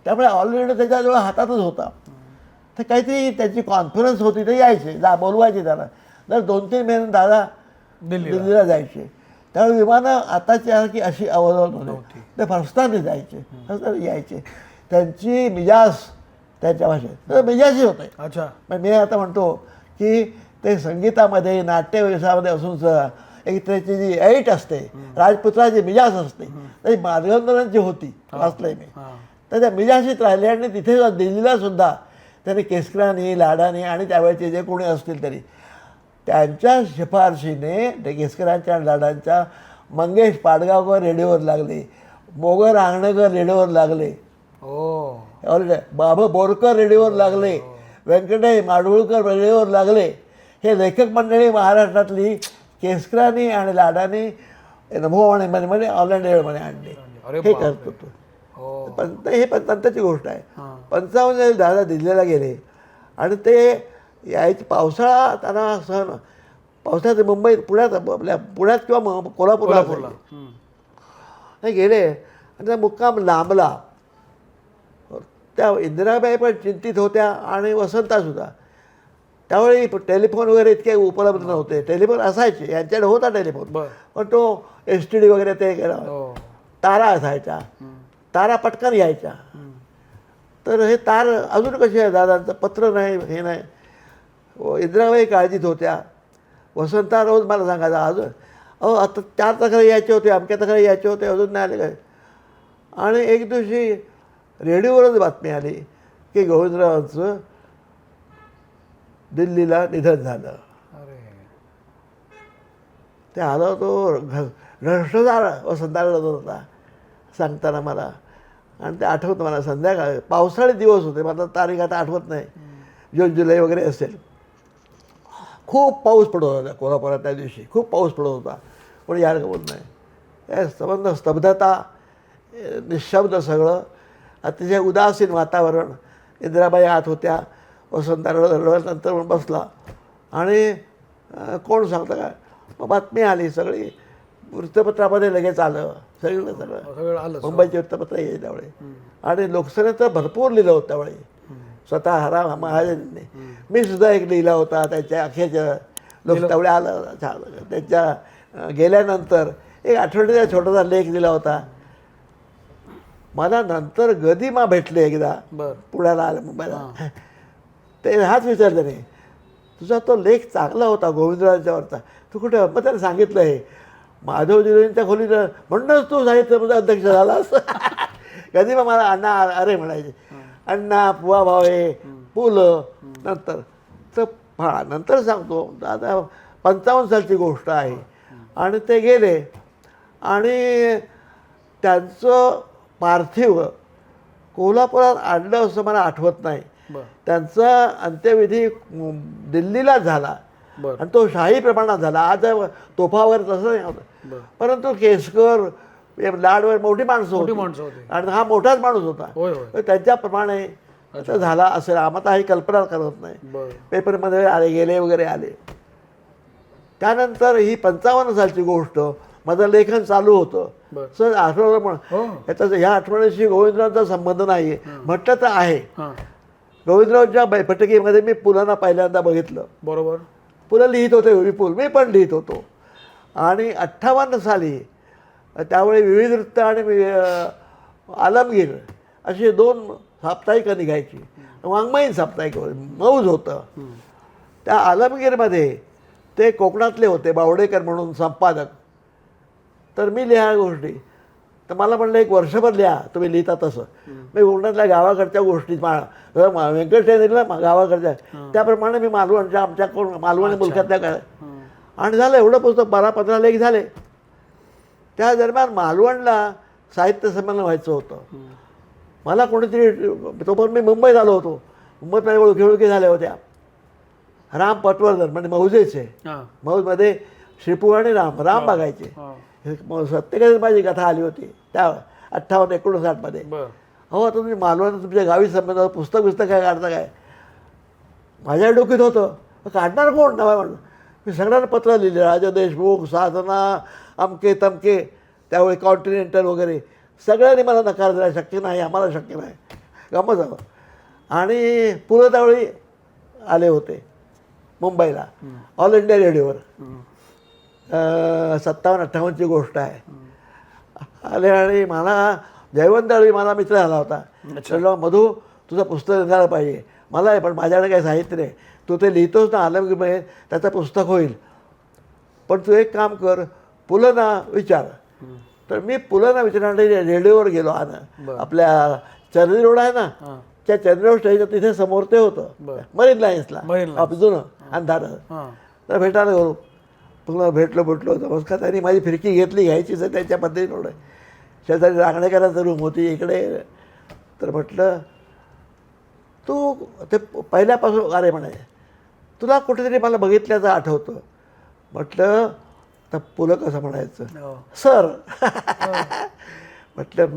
त्यामुळे ऑल इंडिया त्याच्याजवळ हातातच होता. तर काहीतरी त्याची कॉन्फरन्स होती, ते यायचे, बोलवायचे त्याला. दर 2-3 महिने दादा दिल्लीला जायचे. त्यावेळी विमानं आताची अशी अवलंबून होती. ते फरस्ताने जायचे, फरस्ताने यायचे. त्यांची मिजाज त्यांच्या भाषेत मिजाजी होते. पण मी आता म्हणतो की ते संगीतामध्ये, नाट्यव्यवसायामध्ये असून सुद्धा एक त्याची जी ऐट असते, राजपुत्राची मिजाज असते, तरी मार्गंधरांची होती, वाचलंय मी. तर त्या मिजाशीत राहिले. आणि तिथे दिल्लीला सुद्धा त्यांनी केसकरांनी, लाडाने आणि त्यावेळेचे जे कोणी असतील तरी त्यांच्या शिफारशीने ते केसकरांच्या आणि लाडांच्या मंगेश पाडगावकर रेडिओवर लागले, मोगर आंगणेकर रेडिओवर लागले, बाबा बोरकर रेडिओवर लागले, व्यंकटेश माडगुळकर रेडिओवर लागले. हे लेखक मंडळी महाराष्ट्रातली केसकरांनी आणि लाडांनी हो म्हणे म्हणे म्हणे ऑलंड म्हणे आणले. अरे हे करतो तो. हो हे पण नंतरची गोष्ट आहे. हां 55 दादा दिल्लीला गेले आणि ते यायचे पावसाळा त्यांना सहन पावसाळ्यात मुंबईत पुण्यात आपल्या पुण्यात किंवा कोल्हापूरला हं. हे गेले आणि त्या मुक्काम लांबला. त्या इंदिराबाई पण चिंतित होत्या आणि वसंतासुद्धा. त्यावेळी टेलिफोन वगैरे इतके उपलब्ध नव्हते. टेलिफोन असायचे, यांच्याकडे होता टेलिफोन, बरं पण तो STD वगैरे ते हो तारा असायच्या, तारा पटकन यायच्या. तर हे तार अजून कशी आहे दादांचं पत्र नाही, हे नाही. इंदिराबाई काळजीत होत्या. वसंता रोज मला सांगायचा अजून आता 4 तक्रारी यायचे होते, अमक्या तक्रारी यायचे होते, अजून नाही आले काय. आणि एक दिवशी रेडिओवरच बातमी आली की गोविंदरावांचं दिल्लीला निधन झालं. अरे ते आला तो भ्रष्टाचार वसंता रडत होता सांगताना मला. आणि ते आठवतं मला संध्याकाळी पावसाळे दिवस होते, मला तारीख आता आठवत नाही, जून जुलै वगैरे असेल. खूप पाऊस पडत होता कोल्हापुरात त्या दिवशी, खूप पाऊस पडत होता, पण यार बोल नाही. त्या संबंध स्तब्धता, निशब्द सगळं, अतिशय उदासीन वातावरण. इंदिराबाई आत होत्या, वसंता रडत नंतर पण बसला आणि कोण सांगतं काय. मग बातमी आली सगळी, वृत्तपत्रामध्ये लगेच आलं सगळं सगळं आलं. मुंबईचे वृत्तपत्र येईल त्यावेळी. आणि लोकसभेत तर भरपूर लिहिलं होतं त्यावेळी स्वतः हरा महाजनने. मी सुद्धा एक लिहिला होता त्याच्या अखेरच्या त्यावेळी आलं त्यांच्या गेल्यानंतर एक आठवड्याचा छोटासा लेख लिहिला होता. मला नंतर गदिमा भेटले एकदा पुण्याला आलं मुंबईला. ते हाच विचारलं नाही, तुझा तो लेख चांगला होता गोविंदरावांच्यावरचा, तू कुठे. मग त्याला सांगितलं हे माधवजींच्या खोलीत म्हणूनच तू साहित्य अध्यक्ष झालास. कधी मग मला अण्णा अरे म्हणायचे, अण्णा बुवा भावे पु ल. नंतर तर नंतर सांगतो आता 55 सालची गोष्ट आहे. आणि ते गेले आणि त्यांचं पार्थिव कोल्हापुरात आणलं असं मला आठवत नाही. त्यांचा अंत्यविधी दिल्लीला झाला आणि तो शाही प्रमाणात झाला. आज तोफा वगैरे तसं नाही होतं, परंतु केसकर लाडवर मोठी माणसं होती आणि हा मोठाच माणूस होता. त्यांच्याप्रमाणे झाला असेल, आम्हाला ही कल्पना करत नाही. पेपरमध्ये आले गेले वगैरे आले. त्यानंतर ही 55 सालची गोष्ट माझं लेखन चालू होतं. सर आठवलं पण याचा ह्या आठवड्याशी गोविंदरावांचा संबंध नाही म्हटलं तर आहे. गोविंदरावांच्या बैठकीमध्ये मी पुलांना पहिल्यांदा बघितलं. बरोबर. पुलं लिहित होते विपुल, मी पण लिहित होतो. आणि 58 साली त्यावेळी विविध वृत्त आणि आलमगीर अशी 2 साप्ताहिकं निघायची. वाङ्मयीन साप्ताहिक मौज होतं. त्या आलमगीरमध्ये ते कोकणातले होते बावडेकर म्हणून संपादक. तर मी लिहा गोष्टी, तर मला म्हणलं 1 वर्षभर लिहा तुम्ही लिहिता तसं. मी कोकणातल्या गावाकडच्या गोष्टी व्यंकटेश्वरीला गावाकडच्या त्याप्रमाणे मी मालवणच्या आमच्या कोण मालवणी मुलखातल्या काय. आणि झालं एवढं पुस्तक 12-15 लेख झाले. त्या दरम्यान मालवणला साहित्य संमेलन व्हायचं होतं. मला कोणीतरी तोपर्यंत मी मुंबईत आलो होतो. मुंबईत माझ्या ओळखी झाल्या होत्या. राम पटवर्धन म्हणजे मौजेचे, मौजमध्ये श्रीपू आणि राम बघायचे. सत्यकाच माझी कथा आली होती त्या 58-59मध्ये. हो आता तुम्ही मालवण तुमच्या गावी संबंध पुस्तक काय काढता काय. माझ्या डोक्यात होतं काढणार कोण नवा म्हणून. मी सगळ्यांना पत्र लिहिले, राजा देशमुख, साधना, अमके तमके, त्यावेळी कॉन्टिनेंटल वगैरे सगळ्यांनी मला नकार दिला, शक्य नाही आम्हाला शक्य नाही, गमत झालं. आणि पुढं त्यावेळी आले होते मुंबईला ऑल इंडिया रेडिओवर. 57-58ची गोष्ट आहे. आले आणि मला जयवंतळी मला मित्र आला होता. म्हटलं मधू तुझं पुस्तक निघालं पाहिजे. मला आहे पण माझ्याकडे काही साहित्य नाही, तू ते लिहितोस ना आलमगीरमध्ये त्याचं पुस्तक होईल, पण तू एक काम कर पुलंना विचार. तर मी पुलंना विचारण्यासाठी रेडिओवर गेलो. आपल्या चर्नी रोड आहे ना, त्या चर्नी रोड स्टेशन तिथे समोर ते होतं मरीन लाईन्सला जुनं अंधारं. तर भेटायला गेलो. पुन्हा भेटलो नमस्कार. त्यांनी माझी फिरकी घेतली, घ्यायचीच आहे त्यांच्या पद्धतीनं. शेजारी रांगणेकरांचं रूम होती इकडे. तर म्हटलं तू ते पहिल्यापासून अरे म्हणे तुला कुठेतरी मला बघितल्याचं आठवतं. म्हटलं तर पुलं कसं म्हणायचं, हो. सर. म्हटलं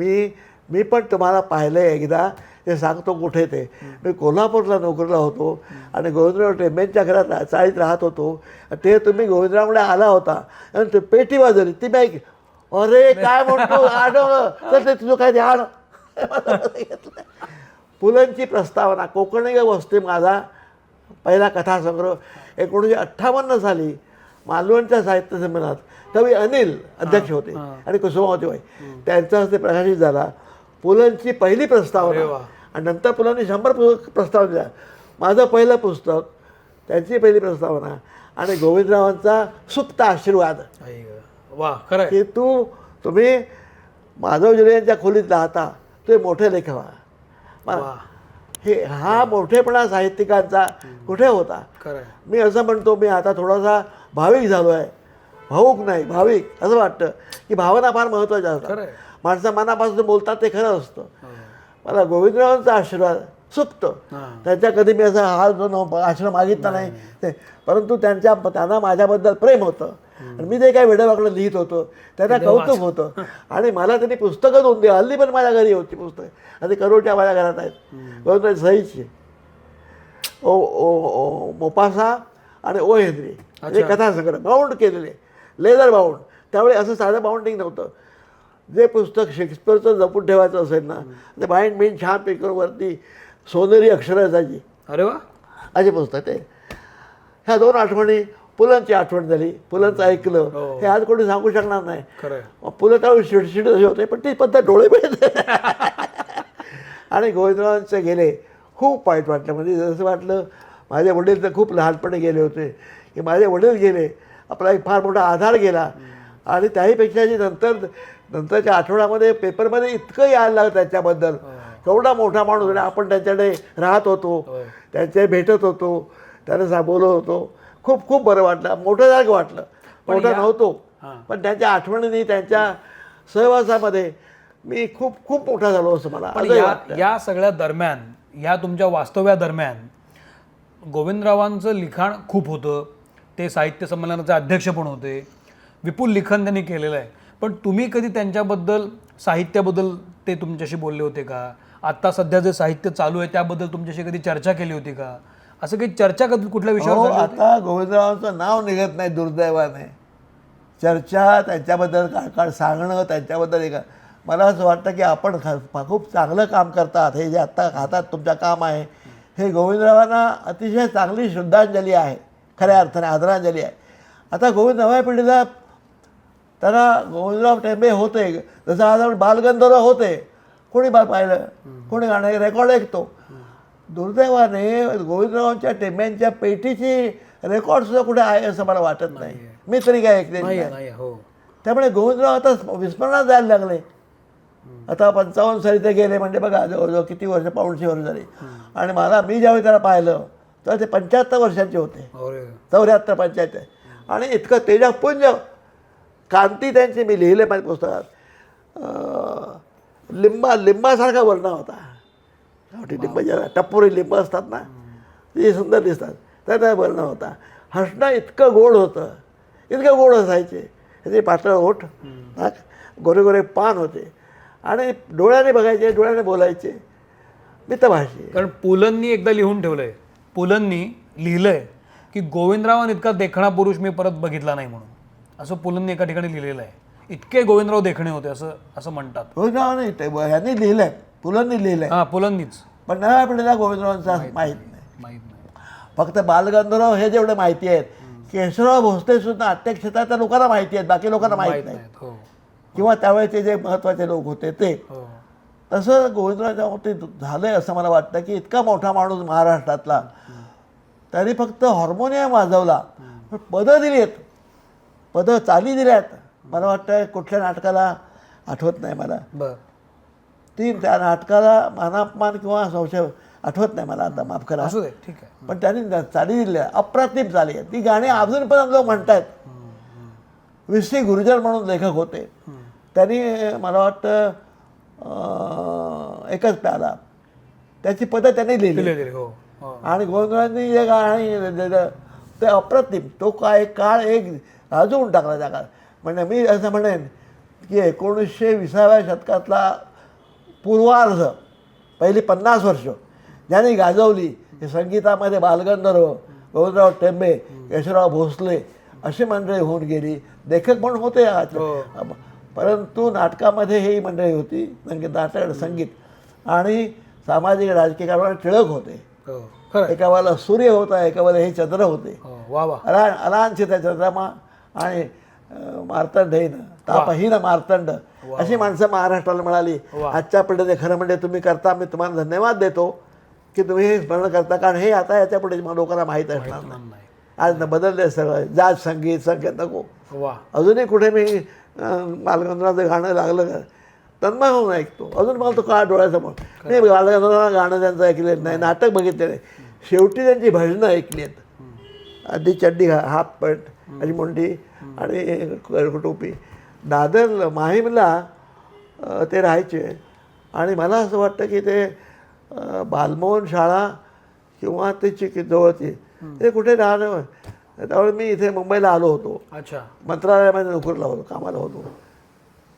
मी पण तुम्हाला पाहिलं आहे एकदा, ते सांगतो कुठे ते. मी कोल्हापूरला नोकरीला होतो आणि गोविंदराव टेंबेंच्या घरात चाळीत राहत होतो. ते तुम्ही गोविंदरावकडे आला होता आणि ते पेटी वाजवली ती मी ऐक, अरे काय म्हणतो आडवलं तर ते तुझं काय ध्यान. पुलंची प्रस्तावना कोकणी वस्ती माझा पहिला कथासंग्रह 1958 साली मालवणच्या साहित्य संमेलनात कवी अनिल अध्यक्ष होते आणि कुसुमावती बाई त्यांच्या हस्ते प्रकाशित झाला. पुलंची पहिली प्रस्तावना आणि नंतर पुलांनी 100 प्रस्तावना दिल्या. माझं पहिलं पुस्तक, त्यांची पहिली प्रस्तावना आणि गोविंदरावांचा सुप्त आशीर्वाद. वा, खरं की तुम्ही माधव जुले यांच्या खोलीत राहता, ते मोठे लेखक व्हा. हे हा मोठेपणा साहित्यिकांचा कुठे होता. खरं. मी असं म्हणतो, मी आता थोडासा भाविक झालो आहे, भाऊक नाही भाविक. असं वाटतं की भावना फार महत्त्वाच्या असतात. माणसं मनापासून बोलतात ते खरं असतं. मला गोविंदरावांचा आशीर्वाद सुप्त, त्यांच्या कधी मी असा हा जो आश्रम मागितला नाही ते, परंतु त्यांना माझ्याबद्दल प्रेम होतं आणि मी जे काही वेडेवाकडं लिहित होतो त्यांना कौतुक होतं आणि मला त्यांनी पुस्तकं दोन दिली. हल्ली पण माझ्या घरी होती पुस्तकं आणि करोडच्या माझ्या घरात आहेत. गोविंदराव सहीची ओ ओ मोपासा आणि ओ हेनरी हे कथासंग्रह बाउंड केलेले, लेदर बाउंड. त्यावेळी असं साधं बाउंडिंग नव्हतं. जे पुस्तक शेक्सपिअरचं जपून ठेवायचं असेल ना, ते बाइंड बिंड छान पेपरवरती सोनेरी अक्षरं असायची. अरे वा, असे पुस्तक ते. ह्या 2 आठवणी, पुलंची आठवण झाली, पुलंचं ऐकलं, हे आज कोणी सांगू शकणार नाही. पुलं त्यावेळी शिडशिड असे होते, पण ती पद्धत डोळे मिळते. आणि गोविंदरावांचे गेले खूप वाईट वाटलं. म्हणजे जसं वाटलं माझे वडील तर खूप लहानपणी गेले होते, की माझे वडील गेले, आपला एक फार मोठा आधार गेला. आणि त्याहीपेक्षा जी नंतरच्या आठवड्यामध्ये पेपरमध्ये इतकं यायला लागलं त्यांच्याबद्दल, केवढा मोठा माणूस आणि आपण त्यांच्याकडे राहत होतो, त्यांच्या भेटत होतो, त्यांना बोलत होतो. खूप खूप बरं वाटलं, मोठं वाटलं. मोठं नव्हतो, पण त्यांच्या आठवणींनी, त्यांच्या सहवासामध्ये मी खूप खूप मोठा झालो असं मला. या सगळ्या दरम्यान, या तुमच्या वास्तव्यादरम्यान गोविंदरावांचं लिखाण खूप होतं. ते साहित्य संमेलनाचे अध्यक्ष पण होते. विपुल लिखाण त्यांनी केलेलं आहे. पण तुम्ही कधी त्यांच्याबद्दल, साहित्याबद्दल ते तुमच्याशी बोलले होते का? आत्ता सध्या जे साहित्य चालू आहे त्याबद्दल तुमच्याशी कधी चर्चा केली होती का? असं काही चर्चा कधी कुठल्या विषयावर झाली होती? आता गोविंदरावांचं नाव निघत नाही दुर्दैवाने. चर्चा त्यांच्याबद्दल काळ सांगणं, त्यांच्याबद्दल मला असं वाटतं की आपण खूप चांगलं काम करतात. हे जे आत्ता हातात तुमचं काम आहे, हे गोविंदरावांना अतिशय चांगली श्रद्धांजली आहे, खऱ्या अर्थाने आदरांजली आहे. आता नव्या पिढीला त्यांना गोविंदराव टेंबे होते, जसं आज आपण बालगंधर्व होते, कोणी पाहिलं, कोणी गाणं रेकॉर्ड ऐकतो. दुर्दैवाने गोविंदरावांच्या टेंब्यांच्या पेटीची रेकॉर्डसुद्धा कुठे आहे असं मला वाटत नाही. मी तरी काय ऐकले नाही. त्यामुळे गोविंदराव आता विस्मरणात जायला लागले. आता 55 साली ते गेले, म्हणजे बघा जवळजवळ किती वर्ष, 500 वर्ष झाली. आणि मी ज्यावेळी त्याला पाहिलं तर ते 75 वर्षांचे होते, 74-75. आणि इतकं तेजपुंज कांती त्यांची मी लिहिले माझ्या पुस्तकात. लिंबासारखा वर्ण होता. लिंब ज्याला टपोरी लिंब असतात ना, ते सुंदर दिसतात, त्याचा वर्ण होता. हसणं इतकं गोड होतं, इतकं गोड असायचे. त्याचे पातळ ओठ, गोरे गोरे पान होते आणि डोळ्याने बघायचे, डोळ्याने बोलायचे, मितभाषी. कारण पुलंनी एकदा लिहून ठेवलंय, पुलंनी लिहिलंय की गोविंदरावां इतका देखणा पुरुष मी परत बघितला नाही म्हणून. असं पुलंनी एका ठिकाणी लिहिलेलं आहे. इतके गोविंदराव देखणे होते असं म्हणतात. गोविंदरावांनी ह्यांनी लिहिलंय, पुलंनी लिहिलंय. हां, पुलंनीच. पण नव्या पिढीला गोविंदरावांचा माहीत नाही. फक्त बालगंधर्व हे जेवढे माहिती आहेत, केशवराव भोसले सुद्धा नाट्यक्षेत्राच्या लोकांना माहिती आहेत, बाकी लोकांना माहीत नाही. किंवा त्यावेळेचे जे महत्त्वाचे लोक होते ते. तसं गोविंदरावांच्या बाबतीत झालं आहे असं मला वाटतं की इतका मोठा माणूस महाराष्ट्रातला, त्यांनी फक्त हार्मोनियम वाजवला, पण पदं दिली आहेत, पदं चाली दिल्यात. मला वाटतं कुठल्या नाटकाला आठवत नाही मला, त्या नाटकाला मानापमान किंवा संशय आठवत नाही मला, आता माफ करा. ठीक आहे. पण त्यांनी चाली दिल्या, अप्रतिम चाली आहे. ती गाणी अजून पण लोक म्हणतात. विसी गुर्जर म्हणून लेखक होते, त्यांनी मला वाटतं एकच प्याला, त्याची पदं त्यांनी लिहिली. आणि गोविंदरावांनी जे गाणी ते अप्रतिम. तो काय काळ एक गाजवून टाकला त्या काळात. म्हणजे मी असं म्हणेन की 1920व्या शतकातला पूर्वार्ध पहिली 50 वर्ष ज्यांनी गाजवली हे संगीतामध्ये बालगंधर्व, गोविंदराव टेंबे, केशवराव भोसले अशी मंडळी होऊन गेली. लेखक पण होते परंतु नाटकामध्ये ही मंडळी होती. नाटक संगीत आणि सामाजिक राजकीय कारभार टिळक होते. एका वेळेला सूर्य होता, एका वेळेला हे चंद्र होते. अलांची त्या चंद्रमा आणि मार्तंडहीन तापहीन मार्तंड अशी माणसं महाराष्ट्राला मिळाली. आजच्या पिढीने खरं म्हणजे तुम्ही करता, मी तुम्हाला धन्यवाद देतो की तुम्ही हे स्मरण करता, कारण हे आता याच्या पुढे लोकांना माहीत असणार नाही. आज बदलले सगळं. जाज संगीत नको. अजूनही कुठे मी बालगंधर्वाचं गाणं लागलं का तन्मय होऊन ऐकतो. अजून मला तो काळ डोळ्यासमोर. मी बालगंधर्वाचं गाणं त्यांचं ऐकलेलं नाही, नाटक बघितले नाही. शेवटी त्यांची भजनं ऐकली आहेत. आधी चड्डी हाफ पॅन्ट आणि मुंडी आणि टोपी. दादर माहीमला ते राहायचे आणि मला असं वाटतं की ते बालमोहन शाळा किंवा त्याची जवळची ते कुठे राहणं. त्यावेळी मी इथे मुंबईला आलो होतो. अच्छा. मंत्रालयामध्ये नोकरीला होतो, कामाला होतो.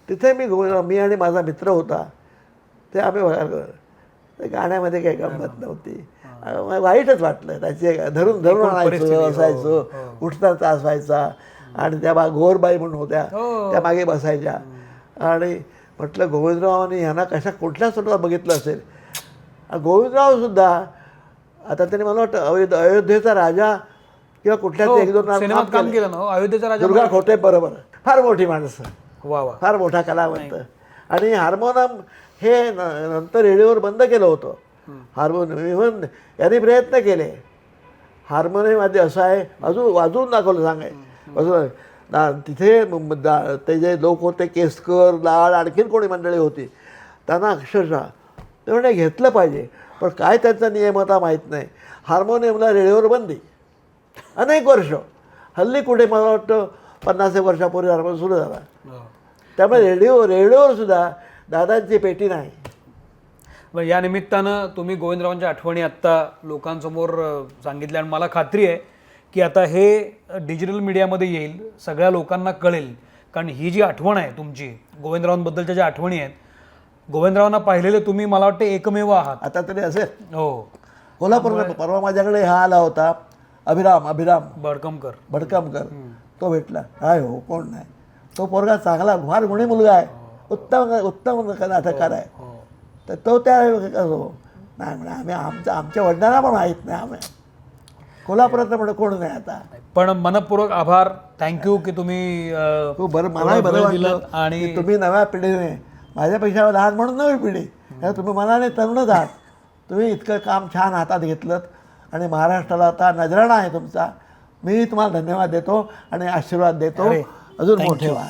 तिथे मी आणि माझा मित्र होता ते आम्ही ते गाण्यामध्ये काही गंमत नव्हती. वाईटच वाटलं. त्याचे धरून धरून आणायचं असायचं. उठता त्रास व्हायचा आणि त्या गोरबाई म्हणून होत्या त्या मागे बसायच्या. आणि म्हटलं गोविंदरावांनी ह्यांना कुठल्या स्वतः बघितलं असेल. गोविंदरावसुद्धा आता त्याने मला वाटतं अयोध्येचा राजा किंवा कुठल्याच 1-2 काम केलं ना अयोध्येचा राजा. दुर्गा खोटे बरोबर. फार मोठी माणसं, वा. फार मोठा कलावंत. आणि हार्मोनियम हे नंतर रेडिओवर बंद केलं होतं. हार्मोनियम इव्हन यांनी प्रयत्न केले. हार्मोनियम आधी असं आहे अजून वाजवून दाखवलं सांगाय. तिथे ते जे लोक होते केसकर, लाड, आणखीन कोणी मंडळी होती त्यांना अक्षरशः ते म्हणजे घेतलं पाहिजे. पण काय त्यांचा नियम होता माहीत नाही. हार्मोनियमला रेडिओवर बंदी अनेक वर्ष. हल्ली कुठे मला वाटतं 50 वर्षापूर्वी हार्मोनियम सुरू झाला. त्यामुळे रेडिओवर सुद्धा दादांची पेटी नाही. या निमित्तानं तुम्ही गोविंदरावांच्या आठवणी आत्ता लोकांसमोर सांगितल्या आणि मला खात्री आहे की आता हे डिजिटल मीडियामध्ये येईल, सगळ्या लोकांना कळेल. कारण ही जी आठवण आहे तुमची गोविंदरावांबद्दलच्या ज्या आठवणी आहेत, गोविंदरावांना पाहिलेले तुम्ही मला वाटतं एकमेव आहात आता तरी असेल. हो. कोल्हापूरला परवा माझ्याकडे हा आला होता अभिराम भडकमकर. तो भेटला. काय हो कोण नाही. तो पोरगा चांगला फार गुणी मुलगा आहे. उत्तम नाटककार आहे. तर तो त्या नाही म्हणे आम्ही आमच्या वडिलांना पण माहीत नाही. आम्ही कोल्हापुरात म्हणे कोण नाही आता. पण मनपूर्वक आभार. थँक्यू की तुम्ही बरं मलाही बरं वाटलं. आणि तुम्ही नव्या पिढीने माझ्यापेक्षा लहान म्हणून नवी पिढी तुम्ही मनाने तरुणच आहात. तुम्ही इतकं काम छान हातात घेतलं आणि महाराष्ट्राला आता नजराणा आहे तुमचा. मी तुम्हाला धन्यवाद देतो आणि आशीर्वाद देतो. अजून मोठे व्हा.